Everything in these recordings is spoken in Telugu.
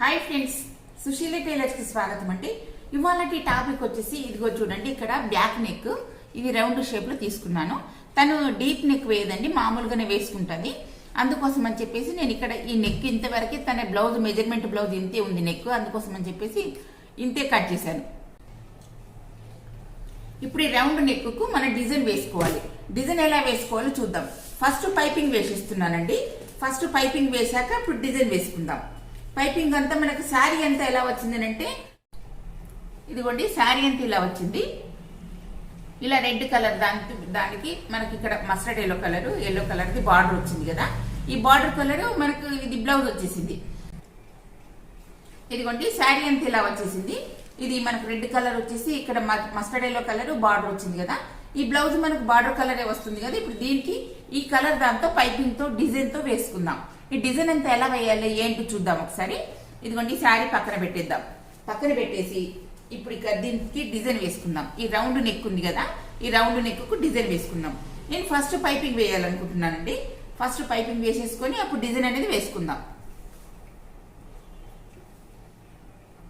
హాయ్ ఫ్రెండ్స్, సుశీల టైలర్స్ కి స్వాగతం అండి. ఇవాళటి టాపిక్ వచ్చేసి ఇదిగో చూడండి, ఇక్కడ బ్యాక్ నెక్ ఇది రౌండ్ షేప్ లో తీసుకున్నాను. తను డీప్ నెక్ వేయదండి, మామూలుగానే వేసుకుంటుంది. అందుకోసం అని చెప్పేసి నేను ఇక్కడ ఈ నెక్ ఇంతవరకే, తన బ్లౌజ్ మెజర్మెంట్ బ్లౌజ్ ఇంతే ఉంది నెక్, అందుకోసం అని చెప్పేసి ఇంతే కట్ చేశాను. ఇప్పుడు ఈ రౌండ్ నెక్ కు మన డిజైన్ వేసుకోవాలి. డిజైన్ ఎలా వేసుకోవాలో చూద్దాం. ఫస్ట్ పైపింగ్ వేసిస్తున్నానండి. ఫస్ట్ పైపింగ్ వేసాక ఇప్పుడు డిజైన్ వేసుకుందాం. పైపింగ్ అంతా మనకు శారీ అంతా ఎలా వచ్చింది అంటే, ఇదిగోండి శారీ అంతా ఇలా వచ్చింది. ఇలా రెడ్ కలర్ దానికి మనకి ఇక్కడ mustard yellow colour the border వచ్చింది కదా. ఈ బార్డర్ కలర్ మనకు ఇది బ్లౌజ్ వచ్చేసింది. ఇదిగోండి శారీ అంతా ఇలా వచ్చేసింది. ఇది మనకు రెడ్ కలర్ వచ్చేసి ఇక్కడ మస్టర్డ్ ఎల్లో కలర్ బార్డర్ వచ్చింది కదా. ఈ బ్లౌజ్ మనకు బార్డర్ కలరే వస్తుంది కదా. ఇప్పుడు దీనికి ఈ కలర్ దాంతో పైపింగ్ తో డిజైన్ తో వేసుకుందాం. ఈ డిజైన్ అంతా ఎలా వేయాలి ఏంటి చూద్దాం ఒకసారి. ఇదిగోండి శారీ పక్కన పెట్టేద్దాం. పక్కన పెట్టేసి ఇప్పుడు ఇక్కడ దీనికి డిజైన్ వేసుకుందాం. ఈ రౌండ్ నెక్ ఉంది కదా, ఈ రౌండ్ నెక్ కు డిజైన్ వేసుకుందాం. నేను ఫస్ట్ పైపింగ్ వేయాలనుకుంటున్నానండి. ఫస్ట్ పైపింగ్ వేసేసుకొని అప్పుడు డిజైన్ అనేది వేసుకుందాం.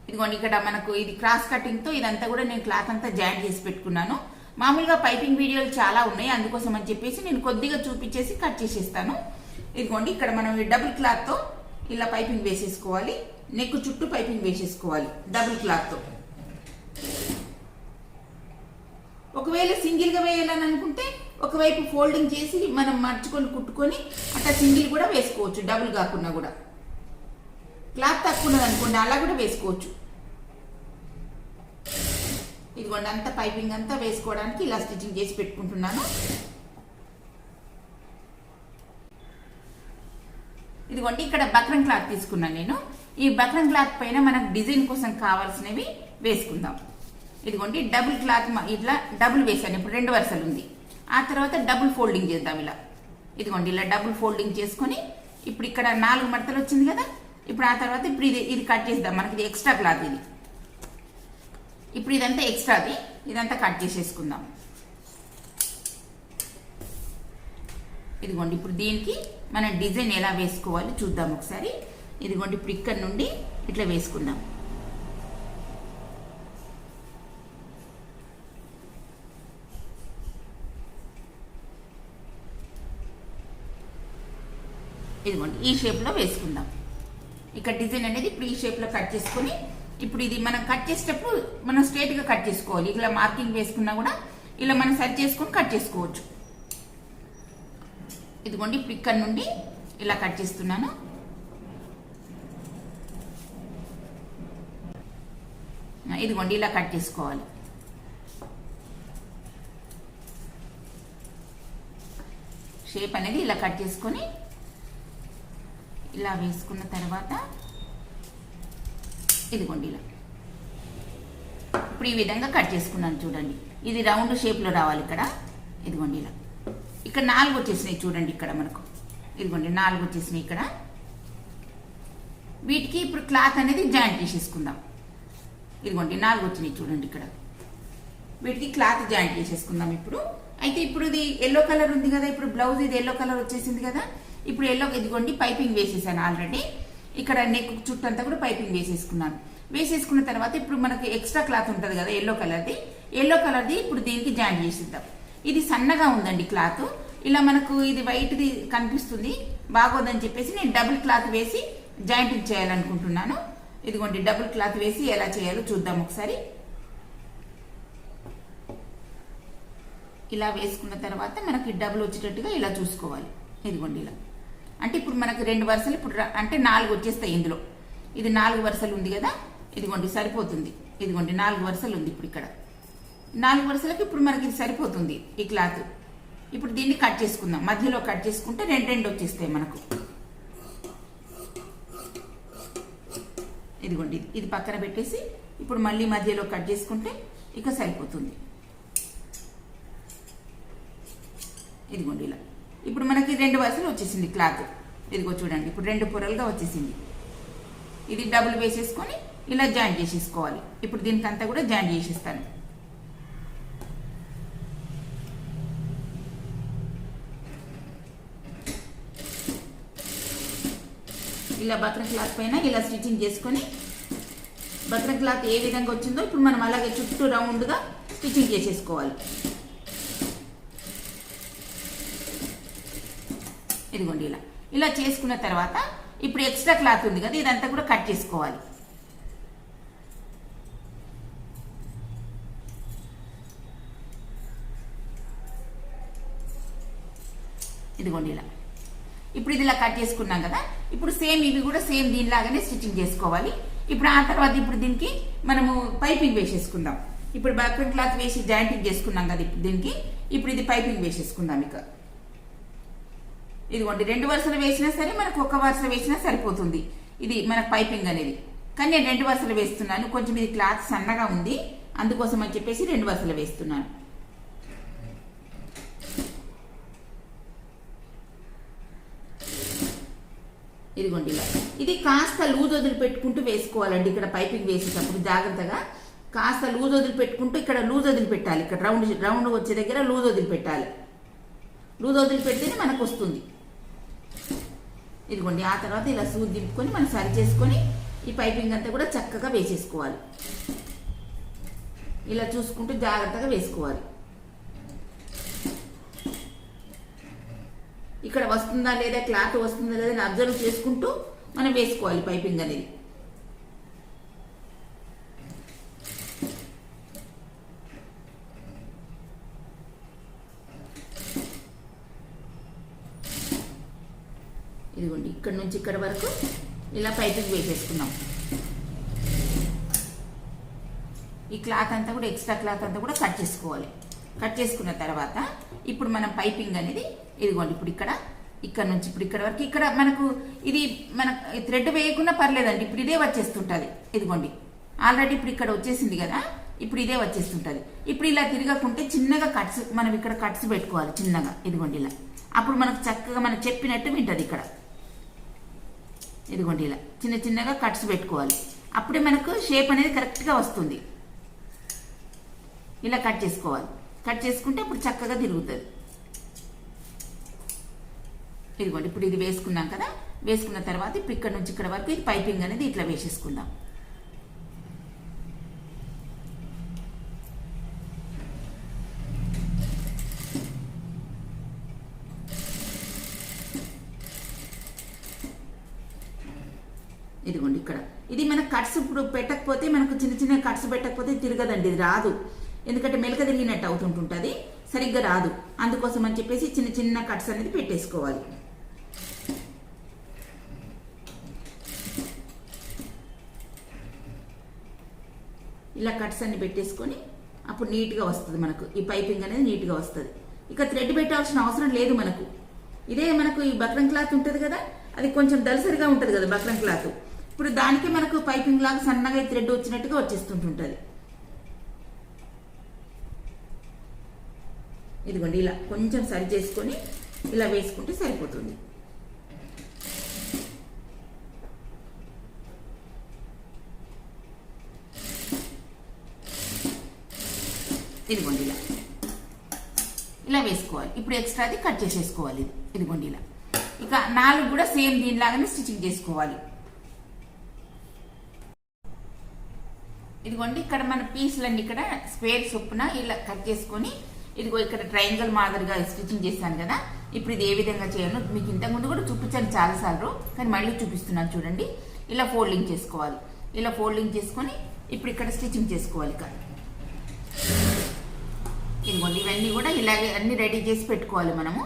ఇదిగోండి ఇక్కడ మనకు ఇది క్రాస్ కటింగ్ తో ఇదంతా కూడా నేను క్లాత్ అంతా జాయింట్ చేసి పెట్టుకున్నాను. మామూలుగా పైపింగ్ వీడియోలు చాలా ఉన్నాయి, అందుకోసం అని చెప్పేసి నేను కొద్దిగా చూపించేసి కట్ చేసేస్తాను. ఇదిగోండి ఇక్కడ మనం డబుల్ క్లాత్ తో ఇలా పైపింగ్ వేసేసుకోవాలి. నెక్ చుట్టూ పైపింగ్ వేసేసుకోవాలి డబుల్ క్లాత్ తో. ఒకవేళ సింగిల్ గా వేయాలని అనుకుంటే ఒకవైపు ఫోల్డింగ్ చేసి మనం మర్చుకొని కుట్టుకొని అట్లా సింగిల్ కూడా వేసుకోవచ్చు. డబుల్ కాకుండా కూడా క్లాత్ తక్కువ ఉన్నది అనుకోండి అలా కూడా వేసుకోవచ్చు. ఇదిగోండి అంతా పైపింగ్ అంతా వేసుకోవడానికి ఇలా స్టిచ్చింగ్ చేసి పెట్టుకుంటున్నాను. ఇదిగోండి ఇక్కడ బక్రం క్లాత్ తీసుకున్నాను నేను. ఈ బక్రం క్లాత్ పైన మనకు డిజైన్ కోసం కావాల్సినవి వేసుకుందాం. ఇదిగోండి డబుల్ క్లాత్ ఇట్లా డబుల్ వేసాను. ఇప్పుడు 2 వరుసలు ఉంది. ఆ తర్వాత డబుల్ ఫోల్డింగ్ చేద్దాం ఇలా. ఇదిగోండి ఇలా డబుల్ ఫోల్డింగ్ చేసుకొని ఇప్పుడు ఇక్కడ 4 మడతలు వచ్చింది కదా. ఇప్పుడు ఆ తర్వాత ఇప్పుడు ఇది కట్ చేద్దాం. మనకి ఇది ఎక్స్ట్రా క్లాత్ ఇది. ఇప్పుడు ఇదంతా ఎక్స్ట్రాది, ఇదంతా కట్ చేసేసుకుందాం. ఇదిగోండి ఇప్పుడు దీనికి మనం డిజైన్ ఎలా వేసుకోవాలి చూద్దాం ఒకసారి. ఇదిగోండి ఇప్పుడు ఇక్కడ నుండి ఇట్లా వేసుకుందాం. ఇదిగోండి ఈ షేప్ లో వేసుకుందాం. ఇక్కడ డిజైన్ అనేది ఇప్పుడు ఈ షేప్ లో కట్ చేసుకొని ఇప్పుడు ఇది మనం కట్ చేసేటప్పుడు మనం స్ట్రైట్ గా కట్ చేసుకోవాలి. ఇలా మార్కింగ్ వేసుకున్నా కూడా ఇలా మనం సెట్ చేసుకొని కట్ చేసుకోవచ్చు. ఇదిగోండి ఇప్పుడు ఇక్కడ నుండి ఇలా కట్ చేస్తున్నాను. ఇదిగోండి ఇలా కట్ చేసుకోవాలి. షేప్ అనేది ఇలా కట్ చేసుకొని ఇలా వేసుకున్న తర్వాత ఇదిగోండి ఇలా ఇప్పుడు ఈ విధంగా కట్ చేసుకున్నాను. చూడండి ఇది రౌండ్ షేప్ లో రావాలి ఇక్కడ. ఇదిగోండి ఇలా ఇక్కడ 4 వచ్చేసినాయి చూడండి. ఇక్కడ మనకు ఇదిగోండి 4 వచ్చేసినాయి ఇక్కడ. వీటికి ఇప్పుడు క్లాత్ అనేది జాయింట్ చేసేసుకుందాం. ఇదిగోండి 4 వచ్చినాయి చూడండి ఇక్కడ. వీటికి క్లాత్ జాయింట్ చేసేసుకుందాం ఇప్పుడు. అయితే ఇప్పుడు ఇది ఎల్లో కలర్ ఉంది కదా, ఇప్పుడు బ్లౌజ్ ఇది ఎల్లో కలర్ వచ్చేసింది కదా. ఇప్పుడు ఎల్లో ఇదిగోండి పైపింగ్ వేసేసాను ఆల్రెడీ. ఇక్కడ నెక్ చుట్టూ అంతా కూడా పైపింగ్ వేసేసుకున్నాను. వేసేసుకున్న తర్వాత ఇప్పుడు మనకి ఎక్స్ట్రా క్లాత్ ఉంటుంది కదా ఎల్లో కలర్ది ఇప్పుడు దీనికి జాయింట్ చేసిద్దాం. ఇది సన్నగా ఉందండి క్లాత్. ఇలా మనకు ఇది వైట్ది కనిపిస్తుంది, బాగోదని చెప్పేసి నేను డబుల్ క్లాత్ వేసి జాయింటింగ్ చేయాలనుకుంటున్నాను. ఇదిగోండి డబుల్ క్లాత్ వేసి ఎలా చేయాలో చూద్దాం ఒకసారి. ఇలా వేసుకున్న తర్వాత మనకి డబుల్ వచ్చేటట్టుగా ఇలా చూసుకోవాలి. ఇదిగోండి ఇలా అంటే ఇప్పుడు మనకు 2 వరుసలు ఇప్పుడు అంటే 4 వచ్చేస్తాయి ఇందులో. ఇది 4 వరుసలు ఉంది కదా. ఇదిగోండి సరిపోతుంది. ఇదిగోండి 4 వరుసలు ఉంది. ఇప్పుడు ఇక్కడ 4 వరుసలకు ఇప్పుడు మనకి ఇది సరిపోతుంది ఈ క్లాత్. ఇప్పుడు దీన్ని కట్ చేసుకుందాం. మధ్యలో కట్ చేసుకుంటే 2 వచ్చేస్తాయి మనకు. ఇదిగోండి ఇది పక్కన పెట్టేసి ఇప్పుడు మళ్ళీ మధ్యలో కట్ చేసుకుంటే ఇక సరిపోతుంది. ఇదిగోండి ఇలా ఇప్పుడు మనకి 2 వరుసలు వచ్చేసింది క్లాత్. ఇదిగో చూడండి ఇప్పుడు 2 పొరలుగా వచ్చేసింది. ఇది డబుల్ వేసేసుకొని ఇలా జాయింట్ చేసేసుకోవాలి. ఇప్పుడు దీనికంతా కూడా జాయింట్ చేసేస్తాను. ఇలా బక్రం క్లాత్ పైన ఇలా స్టిచ్చింగ్ చేసుకొని బక్రం క్లాత్ ఏ విధంగా వచ్చిందో ఇప్పుడు మనం అలాగే చుట్టూ రౌండ్గా స్టిచ్చింగ్ చేసేసుకోవాలి. ఇదిగోండి ఇలా చేసుకున్న తర్వాత ఇప్పుడు ఎక్స్ట్రా క్లాత్ ఉంది కదా, ఇదంతా కూడా కట్ చేసుకోవాలి. ఇదిగోండి ఇప్పుడు ఇది ఇలా కట్ చేసుకున్నాం కదా, ఇప్పుడు సేమ్ ఇవి కూడా సేమ్ దీనిలాగానే స్టిచ్చింగ్ చేసుకోవాలి. ఇప్పుడు ఆ తర్వాత ఇప్పుడు దీనికి మనము పైపింగ్ వేసేసుకుందాం. ఇప్పుడు బక్రం క్లాత్ వేసి జాయింటింగ్ చేసుకున్నాం కదా, ఇప్పుడు దీనికి ఇప్పుడు ఇది పైపింగ్ వేసేసుకుందాం. ఇక ఇదిగోండి 2 వరుసలు వేసినా సరే మనకు 1 వరుస వేసినా సరిపోతుంది ఇది మనకు పైపింగ్ అనేది. కానీ నేను 2 వరుసలు వేస్తున్నాను, కొంచెం ఇది క్లాత్ సన్నగా ఉంది అందుకోసం అని చెప్పేసి 2 వరుసలు వేస్తున్నాను. ఇదిగోండి ఇది కాస్త లూజ్ వదిలిపెట్టుకుంటూ వేసుకోవాలండి. ఇక్కడ పైపింగ్ వేసేటప్పుడు జాగ్రత్తగా కాస్త లూజ్ వదిలిపెట్టుకుంటూ ఇక్కడ లూజ్ వదిలిపెట్టాలి. ఇక్కడ రౌండ్ వచ్చే దగ్గర లూజ్ వదిలిపెట్టాలి. లూజ్ వదిలిపెడితేనే మనకు వస్తుంది. ఇదిగోండి ఆ తర్వాత ఇలా సూది దింపుకొని మనం సరి చేసుకొని ఈ పైపింగ్ అంతా కూడా చక్కగా వేసేసుకోవాలి. ఇలా చూసుకుంటూ జాగ్రత్తగా వేసుకోవాలి. ఇక్కడ వస్తుందా లేదా, క్లాత్ వస్తుందా లేదా అబ్జర్వ్ చేసుకుంటూ మనం వేసుకోవాలి పైపింగ్ అనేది. ఇదిగోండి ఇక్కడ నుంచి ఇక్కడ వరకు ఇలా పైపింగ్ వేసేసుకున్నాం. ఈ క్లాత్ అంతా కూడా ఎక్స్ట్రా క్లాత్ అంతా కూడా కట్ చేసుకోవాలి. కట్ చేసుకున్న తర్వాత ఇప్పుడు మనం పైపింగ్ అనేది ఇదిగోండి ఇప్పుడు ఇక్కడ నుంచి ఇప్పుడు ఇక్కడ వరకు ఇక్కడ మనకు ఇది మన థ్రెడ్ వేయకుండా పర్లేదండి, ఇప్పుడు ఇదే వచ్చేస్తుంటుంది. ఇదిగోండి ఆల్రెడీ ఇప్పుడు ఇక్కడ వచ్చేసింది కదా, ఇప్పుడు ఇదే వచ్చేస్తుంటుంది. ఇప్పుడు ఇలా తిరగకుంటే చిన్నగా కట్స్ మనం ఇక్కడ కట్స్ పెట్టుకోవాలి చిన్నగా. ఇదిగోండి ఇలా అప్పుడు మనకు చక్కగా మనం చెప్పినట్టు వింటది. ఇక్కడ ఇదిగోండి ఇలా చిన్న చిన్నగా కట్స్ పెట్టుకోవాలి, అప్పుడే మనకు షేప్ అనేది కరెక్ట్గా వస్తుంది. ఇలా కట్ చేసుకోవాలి. కట్ చేసుకుంటే ఇప్పుడు చక్కగా తిరుగుతుంది. ఇదిగోండి ఇప్పుడు ఇది వేసుకున్నాం కదా, వేసుకున్న తర్వాత ఇప్పుడు ఇక్కడ నుంచి ఇక్కడ వరకు ఇది పైపింగ్ అనేది ఇట్లా వేసేసుకుందాం. ఇదిగోండి ఇక్కడ ఇది మన కట్స్ ఇప్పుడు పెట్టకపోతే మనకు చిన్న చిన్న కట్స్ పెట్టకపోతే తిరగదండి, ఇది రాదు. ఎందుకంటే మెలక తిరిగినట్టు అవుతుంటుంది, సరిగ్గా రాదు. అందుకోసం అని చెప్పేసి చిన్న చిన్న కట్స్ అనేది పెట్టేసుకోవాలి. ఇలా కట్స్ అన్ని పెట్టేసుకొని అప్పుడు నీట్గా వస్తుంది మనకు ఈ పైపింగ్ అనేది నీట్గా వస్తుంది. ఇక థ్రెడ్ పెట్టాల్సిన అవసరం లేదు మనకు. ఇదే మనకు ఈ బక్రం క్లాత్ ఉంటుంది కదా, అది కొంచెం దలసరిగా ఉంటుంది కదా బక్రం క్లాత్, ఇప్పుడు దానికి మనకు పైపింగ్ లాగా సన్నగా థ్రెడ్ వచ్చినట్టుగా వచ్చేస్తుంటుంది. ఇదిగోండి ఇలా కొంచెం సరి చేసుకొని ఇలా వేసుకుంటే సరిపోతుంది. ఇదిగోండి ఇలా వేసుకోవాలి. ఇప్పుడు ఎక్స్ట్రాది కట్ చేసేసుకోవాలి. ఇదిగోండి ఇలా ఇక 4 కూడా సేమ్ దీనిలాగానే స్టిచ్చింగ్ చేసుకోవాలి. ఇదిగోండి ఇక్కడ మన పీసులన్నీ ఇక్కడ స్క్వేర్ చొప్పున ఇలా కట్ చేసుకొని ఇదిగో ఇక్కడ ట్రయాంగిల్ మాదిరిగా స్టిచ్చింగ్ చేశాను కదా, ఇప్పుడు ఇది ఏ విధంగా చేయాలో మీకు ఇంతకుముందు కూడా చూపించాను చాలాసార్లు, కానీ మళ్ళీ చూపిస్తున్నాను చూడండి. ఇలా ఫోల్డింగ్ చేసుకోవాలి. ఇలా ఫోల్డింగ్ చేసుకొని ఇప్పుడు ఇక్కడ స్టిచ్చింగ్ చేసుకోవాలి. ఇక ఇదిగోండి ఇవన్నీ కూడా ఇలాగే అన్ని రెడీ చేసి పెట్టుకోవాలి మనము.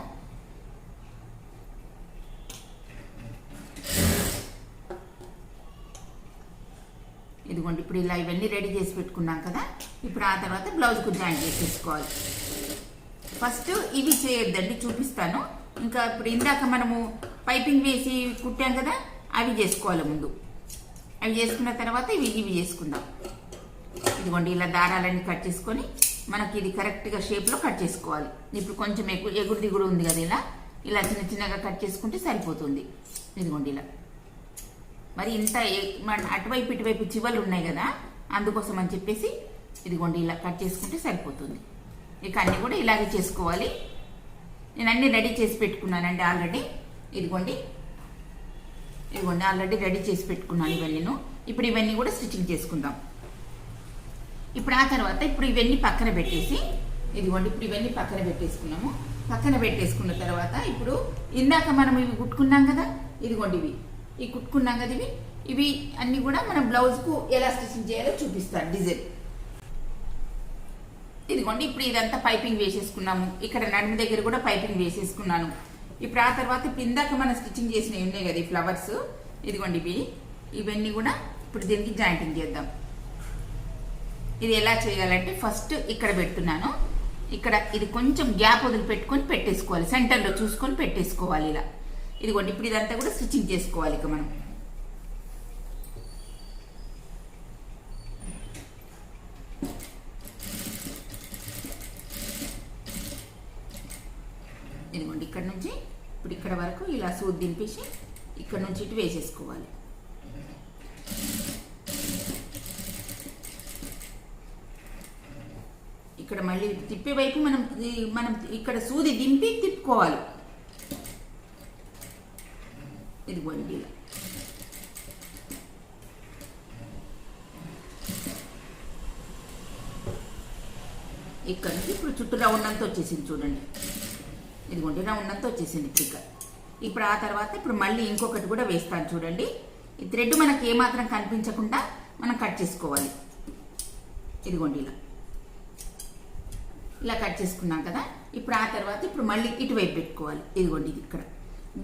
ఇదిగోండి ఇప్పుడు ఇలా ఇవన్నీ రెడీ చేసి పెట్టుకున్నాం కదా, ఇప్పుడు ఆ తర్వాత బ్లౌజ్కు జాయిన్ చేసేసుకోవాలి. ఫస్ట్ ఇవి చేయొద్దండి, చూపిస్తాను. ఇంకా ఇప్పుడు ఇందాక మనము పైపింగ్ వేసి కుట్టాం కదా, అవి చేసుకోవాలి ముందు. అవి చేసుకున్న తర్వాత ఇవి చేసుకుందాం. ఇదిగోండి ఇలా దారాలన్నీ కట్ చేసుకొని మనకి ఇది కరెక్ట్గా షేప్లో కట్ చేసుకోవాలి. ఇప్పుడు కొంచెం ఎగురు దిగుడు ఉంది కదా, ఇలా చిన్న చిన్నగా కట్ చేసుకుంటే సరిపోతుంది. ఇదిగోండి ఇలా మరి ఇంత మన అటువైపు ఇటువైపు చివలు ఉన్నాయి కదా, అందుకోసం అని చెప్పేసి ఇదిగోండి ఇలా కట్ చేసుకుంటే సరిపోతుంది. ఇక అన్నీ కూడా ఇలాగే చేసుకోవాలి. నేను అన్నీ రెడీ చేసి పెట్టుకున్నానండి ఆల్రెడీ. ఇదిగోండి ఇదిగోండి ఆల్రెడీ రెడీ చేసి పెట్టుకున్నాను ఇవన్నీ. ఇప్పుడు ఇవన్నీ కూడా స్టిచ్చింగ్ చేసుకుందాం. ఇప్పుడు ఆ తర్వాత ఇప్పుడు ఇవన్నీ పక్కన పెట్టేసి ఇదిగోండి ఇప్పుడు ఇవన్నీ పక్కన పెట్టేసుకున్నాము. పక్కన పెట్టేసుకున్న తర్వాత ఇప్పుడు ఇందాక మనం ఇవి కుట్టుకున్నాం కదా, ఇదిగోండి ఇవి కుట్టుకున్నాం కదా, ఇవి అన్ని కూడా మనం బ్లౌజ్కు ఎలా స్టిచ్చింగ్ చేయాలో చూపిస్తాను డిజైన్. ఇదిగోండి ఇప్పుడు ఇదంతా పైపింగ్ వేసేసుకున్నాము. ఇక్కడ నడుము దగ్గర కూడా పైపింగ్ వేసేసుకున్నాను. ఇప్పుడు ఆ తర్వాత ఇప్పుడు ఇందాక మనం స్టిచ్చింగ్ చేసినవి ఉన్నాయి కదా ఈ ఫ్లవర్స్, ఇదిగోండి ఇవన్నీ కూడా ఇప్పుడు దీనికి జాయింటింగ్ చేద్దాం. ఇది ఎలా చేయాలంటే ఫస్ట్ ఇక్కడ పెడుతున్నాను. ఇక్కడ ఇది కొంచెం గ్యాప్ వదిలిపెట్టుకొని పెట్టేసుకోవాలి, సెంటర్లో చూసుకొని పెట్టేసుకోవాలి ఇలా. ఇదిగోండి ఇప్పుడు ఇదంతా కూడా స్టిచ్చింగ్ చేసుకోవాలి ఇక మనం. ఇదిగోండి ఇక్కడ నుంచి ఇప్పుడు ఇక్కడ వరకు ఇలా సూది దింపేసి ఇక్కడ నుంచి ఇటు వేసేసుకోవాలి. ఇక్కడ మళ్ళీ తిప్పే వైపు మనం ఇక్కడ సూది దింపి తిప్పుకోవాలి. ఇదిగోండి ఇలా. ఇక్కడ నుంచి ఇప్పుడు చుట్టూ రౌండ్ అంతా వచ్చేసింది చూడండి. ఇదిగోండి రౌండ్ అంతా వచ్చేసింది ఇప్పుడు ఆ తర్వాత ఇప్పుడు మళ్ళీ ఇంకొకటి కూడా వేస్తాను చూడండి. ఈ థ్రెడ్ మనకి ఏమాత్రం కనిపించకుండా మనం కట్ చేసుకోవాలి. ఇదిగోండి ఇలా కట్ చేసుకున్నాం కదా. ఇప్పుడు ఆ తర్వాత ఇప్పుడు మళ్ళీ ఇటువైపు పెట్టుకోవాలి. ఇదిగోండి ఇది ఇక్కడ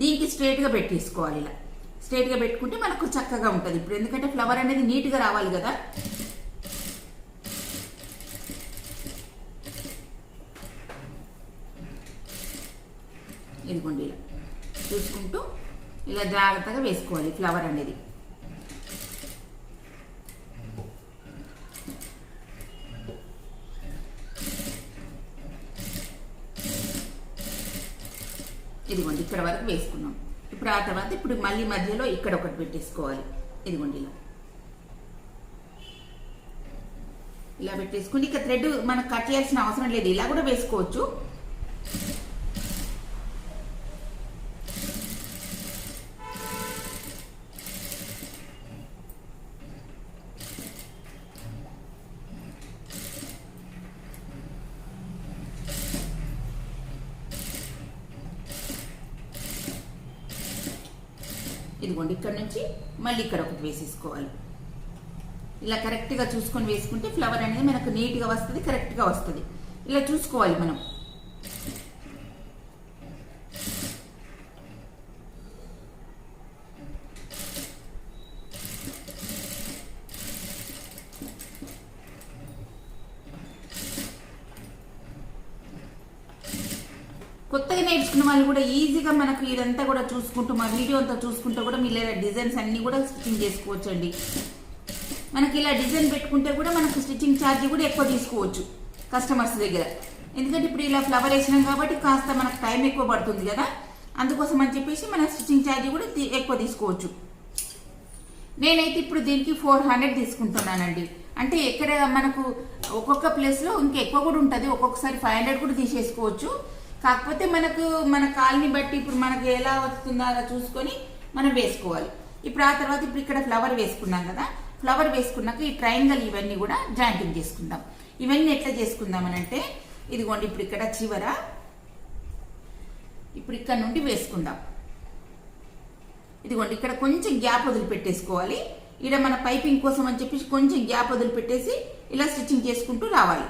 దీనికి స్ట్రైట్గా పెట్టేసుకోవాలి. ఇలా స్ట్రైట్గా పెట్టుకుంటే మనకు చక్కగా ఉంటుంది. ఇప్పుడు ఎందుకంటే ఫ్లవర్ అనేది నీట్గా రావాలి కదా. ఇదిగోండి ఇలా చూసుకుంటూ ఇలా జాగ్రత్తగా వేసుకోవాలి ఫ్లవర్ అనేది. ఇదిగోండి ఇక్కడ వరకు వేసుకున్నాం. ఇప్పుడు ఆ తర్వాత ఇప్పుడు మళ్ళీ మధ్యలో ఇక్కడ ఒకటి పెట్టేసుకోవాలి. ఇదిగోండి ఇలా పెట్టేసుకుని ఇక థ్రెడ్ మనకు కట్ చేయాల్సిన అవసరం లేదు, ఇలా కూడా వేసుకోవచ్చు. ఇదిగోండి ఇక్కడ నుంచి మళ్ళీ ఇక్కడ ఒకటి వేసేసుకోవాలి. ఇలా కరెక్ట్గా చూసుకొని వేసుకుంటే ఫ్లవర్ అనేది మనకు నీట్గా వస్తుంది, కరెక్ట్గా వస్తుంది. ఇలా చూసుకోవాలి మనం. కొత్తగా నేర్చుకున్న వాళ్ళు కూడా ఈజీగా మనకు ఇదంతా కూడా చూసుకుంటూ మా వీడియో అంతా చూసుకుంటూ కూడా మీరు ఇలా డిజైన్స్ అన్ని కూడా స్టిచ్చింగ్ చేసుకోవచ్చు అండి. మనకి ఇలా డిజైన్ పెట్టుకుంటే కూడా మనకు స్టిచ్చింగ్ ఛార్జ్ కూడా ఎక్కువ తీసుకోవచ్చు కస్టమర్స్ దగ్గర. ఎందుకంటే ఇప్పుడు ఇలా ఫ్లవర్ వేసినాం కాబట్టి కాస్త మనకు టైం ఎక్కువ పడుతుంది కదా, అందుకోసం అని చెప్పేసి మన స్టిచ్చింగ్ ఛార్జ్ కూడా ఎక్కువ తీసుకోవచ్చు. నేనైతే ఇప్పుడు దీనికి 400 తీసుకుంటున్నానండి. అంటే ఎక్కడ మనకు ఒక్కొక్క ప్లేస్లో ఇంకా ఎక్కువ కూడా ఉంటుంది, ఒక్కొక్కసారి 500 కూడా తీసేసుకోవచ్చు. కాకపోతే మన కాల్ని బట్టి ఇప్పుడు మనకు ఎలా వస్తుందో అలా చూసుకొని మనం వేసుకోవాలి. ఇప్పుడు ఆ తర్వాత ఇప్పుడు ఇక్కడ ఫ్లవర్ వేసుకున్నాం కదా, ఫ్లవర్ వేసుకున్నాక ఈ ట్రయాంగిల్ ఇవన్నీ కూడా జాయింటింగ్ చేసుకుందాం. ఇవన్నీ ఎట్లా చేసుకుందాం అని అంటే ఇదిగోండి ఇప్పుడు ఇక్కడ చివర ఇప్పుడు ఇక్కడ నుండి వేసుకుందాం. ఇదిగోండి ఇక్కడ కొంచెం గ్యాప్ వదిలిపెట్టేసుకోవాలి. ఇక్కడ మన పైపింగ్ కోసం అని చెప్పేసి కొంచెం గ్యాప్ వదిలిపెట్టేసి ఇలా స్టిచ్చింగ్ చేసుకుంటూ రావాలి.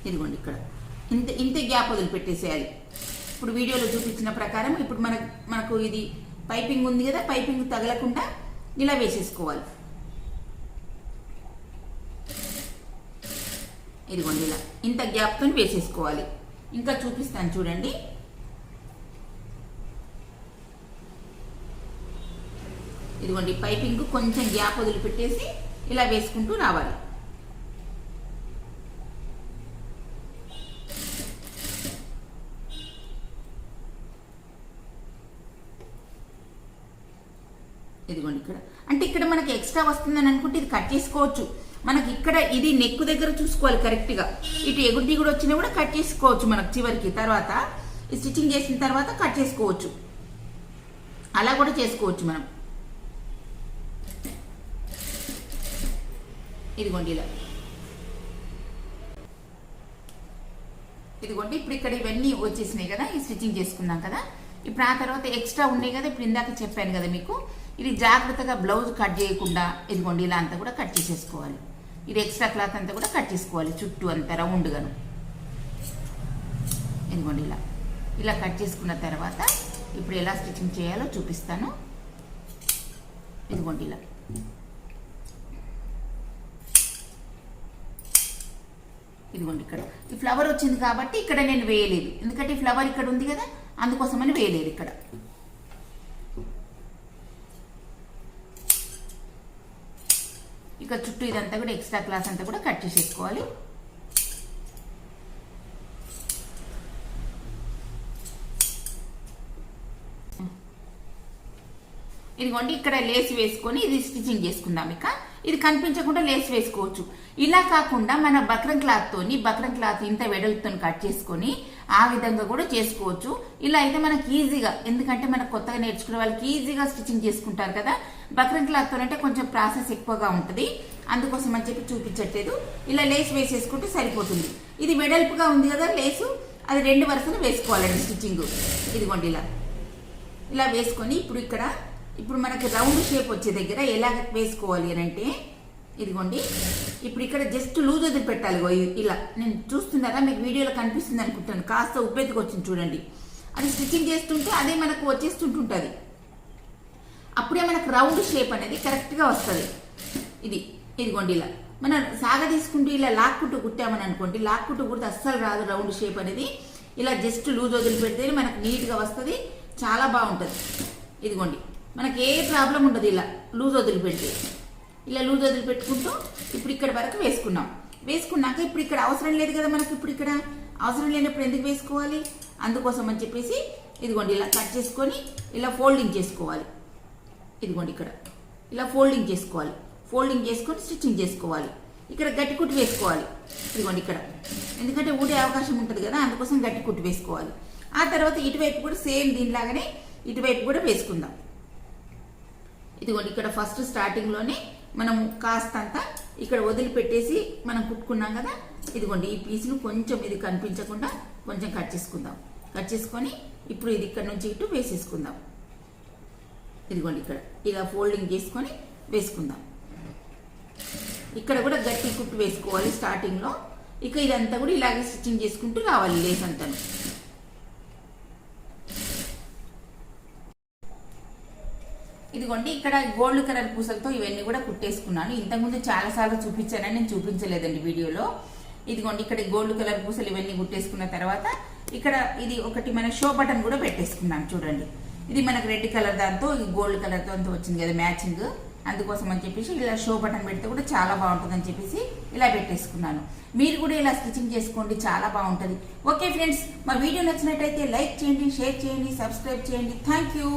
ఇదిగోండి ఇక్కడ ఇంత గ్యాప్ వదిలిపెట్టేసేయాలి. ఇప్పుడు వీడియోలో చూపించిన ప్రకారం ఇప్పుడు మనకు ఇది పైపింగ్ ఉంది కదా, పైపింగ్ తగలకుండా ఇలా వేసేసుకోవాలి. ఇదిగోండి ఇలా ఇంత గ్యాప్తో వేసేసుకోవాలి. ఇంకా చూపిస్తాను చూడండి. ఇదిగోండి పైపింగ్ కొంచెం గ్యాప్ వదిలిపెట్టేసి ఇలా వేసుకుంటూ రావాలి. ఇదిగోండి ఇక్కడ అంటే ఇక్కడ మనకి ఎక్స్ట్రా వస్తుందని అనుకుంటే ఇది కట్ చేసుకోవచ్చు. మనకి ఇక్కడ ఇది నెక్ దగ్గర చూసుకోవాలి కరెక్ట్గా. ఇటు ఎగుడు దిగుడు వచ్చినా కూడా కట్ చేసుకోవచ్చు మనకు చివరికి. తర్వాత ఈ స్టిచ్చింగ్ చేసిన తర్వాత కట్ చేసుకోవచ్చు, అలా కూడా చేసుకోవచ్చు మనం. ఇదిగోండి ఇలా, ఇదిగోండి ఇప్పుడు ఇక్కడ ఇవన్నీ వచ్చేసినాయి కదా, ఈ స్టిచ్చింగ్ చేసుకున్నాం కదా. ఇప్పుడు ఆ తర్వాత ఎక్స్ట్రా ఉన్నాయి కదా, ఇప్పుడు ఇందాక చెప్పాను కదా మీకు, ఇది జాగ్రత్తగా బ్లౌజ్ కట్ చేయకుండా ఇదిగోండి ఇలా అంతా కూడా కట్ చేసేసుకోవాలి. ఇది ఎక్స్ట్రా క్లాత్ అంతా కూడా కట్ చేసుకోవాలి చుట్టూ అంతా రౌండ్గాను. ఇదిగోండి ఇలా ఇలా కట్ చేసుకున్న తర్వాత ఇప్పుడు ఎలా స్టిచ్చింగ్ చేయాలో చూపిస్తాను. ఇదిగోండి ఇలా ఇదిగోండి ఇక్కడ ఈ ఫ్లవర్ వచ్చింది కాబట్టి ఇక్కడ నేను వేయలేదు, ఎందుకంటే ఈ ఫ్లవర్ ఇక్కడ ఉంది కదా, అందుకోసమని వేయలేదు ఇక్కడ. ఇక చుట్టూ ఇదంతా కూడా ఎక్స్ట్రా క్లాత్ అంతా కూడా కట్ చేసేసుకోవాలి. ఇదిగోండి ఇక్కడ లేస్ వేసుకొని ఇది స్టిచ్చింగ్ చేసుకుందాం. ఇక ఇది కనిపించకుండా లేస్ వేసుకోవచ్చు. ఇలా కాకుండా మన బక్రం క్లాత్ ఇంత వెడల్పుతో కట్ చేసుకొని ఆ విధంగా కూడా చేసుకోవచ్చు. ఇలా అయితే మనకి ఈజీగా, ఎందుకంటే మనకు కొత్తగా నేర్చుకునే వాళ్ళకి ఈజీగా స్టిచ్చింగ్ చేసుకుంటారు కదా. బక్రం క్లాత్ అంటే కొంచెం ప్రాసెస్ ఎక్కువగా ఉంటుంది, అందుకోసం అని చెప్పి చూపించట్లేదు. ఇలా లేస్ వేసేసుకుంటే సరిపోతుంది. ఇది వెడల్పుగా ఉంది కదా లేసు, అది 2 వరుసలు వేసుకోవాలండి స్టిచ్చింగ్. ఇదిగోండి ఇలా ఇలా వేసుకొని ఇప్పుడు మనకి రౌండ్ షేప్ వచ్చే దగ్గర ఎలా వేసుకోవాలి అని అంటే, ఇదిగోండి ఇప్పుడు ఇక్కడ జస్ట్ లూజ్ వదిలి పెట్టాలి. ఇలా నేను చూస్తున్నారా, మీకు వీడియోలో కనిపిస్తుంది అనుకుంటాను, కాస్త ఉబ్బెత్తుకు వచ్చింది చూడండి. అది స్టిచ్చింగ్ చేస్తుంటే అదే మనకు వచ్చేస్తుంటుంది, అప్పుడే మనకు రౌండ్ షేప్ అనేది కరెక్ట్గా వస్తుంది. ఇదిగోండి ఇలా మనం సాగ తీసుకుంటూ ఇలా లాక్కుంటూ కుట్టామని అనుకోండి, లాక్కుంటూ కుడితే అస్సలు రాదు రౌండ్ షేప్ అనేది. ఇలా జస్ట్ లూజ్ వదిలి పెడితే మనకు నీట్గా వస్తుంది, చాలా బాగుంటుంది. ఇదిగోండి మనకి ఏ ప్రాబ్లం ఉండదు ఇలా లూజ్ వదిలిపెడితే. ఇలా లూజ్ వదిలిపెట్టుకుంటూ ఇప్పుడు ఇక్కడ వరకు వేసుకున్నాక ఇప్పుడు ఇక్కడ అవసరం లేదు కదా మనకి, ఇప్పుడు ఇక్కడ అవసరం లేనప్పుడు ఎందుకు వేసుకోవాలి, అందుకోసం అని చెప్పేసి ఇదిగోండి ఇలా కట్ చేసుకొని ఇలా ఫోల్డింగ్ చేసుకోవాలి. ఇదిగోండి ఇక్కడ ఇలా ఫోల్డింగ్ చేసుకొని స్టిచ్చింగ్ చేసుకోవాలి. ఇక్కడ గట్టి కుట్టు వేసుకోవాలి. ఇదిగోండి ఇక్కడ, ఎందుకంటే ఊడే అవకాశం ఉంటుంది కదా, అందుకోసం గట్టి కుట్టు వేసుకోవాలి. ఆ తర్వాత ఇటువైపు కూడా సేమ్ దీనిలాగానే ఇటువైపు కూడా వేసుకుందాం. ఇదిగోండి ఇక్కడ ఫస్ట్ స్టార్టింగ్లోనే మనం కాస్తంతా ఇక్కడ వదిలిపెట్టేసి మనం కుట్టుకున్నాం కదా. ఇదిగోండి ఈ పీస్ను కొంచెం ఇది కనిపించకుండా కొంచెం కట్ చేసుకొని ఇప్పుడు ఇది ఇక్కడ నుంచి ఇటు వేసేసుకుందాం. ఇదిగోండి ఇక్కడ ఇలా ఫోల్డింగ్ చేసుకొని వేసుకుందాం. ఇక్కడ కూడా గట్టి కుట్టు వేసుకోవాలి స్టార్టింగ్లో. ఇక ఇదంతా కూడా ఇలాగే స్టిచ్చింగ్ చేసుకుంటూ రావాలి లేస్ అంతాను. ఇదిగోండి ఇక్కడ గోల్డ్ కలర్ పూసలతో ఇవన్నీ కూడా కుట్టేసుకున్నాను. ఇంతకుముందు చాలాసార్లు చూపించానని నేను చూపించలేదండి వీడియోలో. ఇదిగోండి ఇక్కడ గోల్డ్ కలర్ పూసలు ఇవన్నీ కుట్టేసుకున్న తర్వాత ఇక్కడ ఇది ఒకటి మన షో బటన్ కూడా పెట్టేసుకున్నాం చూడండి. ఇది మనకు రెడ్ కలర్ దాంతో ఈ గోల్డ్ కలర్ తో వచ్చింది కదా మ్యాచింగ్, అందుకోసం అని చెప్పేసి ఇలా షో బటన్ పెడితే కూడా చాలా బాగుంటుంది అని చెప్పేసి ఇలా పెట్టేసుకున్నాను. మీరు కూడా ఇలా స్టిచ్చింగ్ చేసుకోండి, చాలా బాగుంటుంది. ఓకే ఫ్రెండ్స్, మా వీడియో నచ్చినట్టయితే లైక్ చేయండి, షేర్ చేయండి, సబ్స్క్రైబ్ చేయండి. Thank you.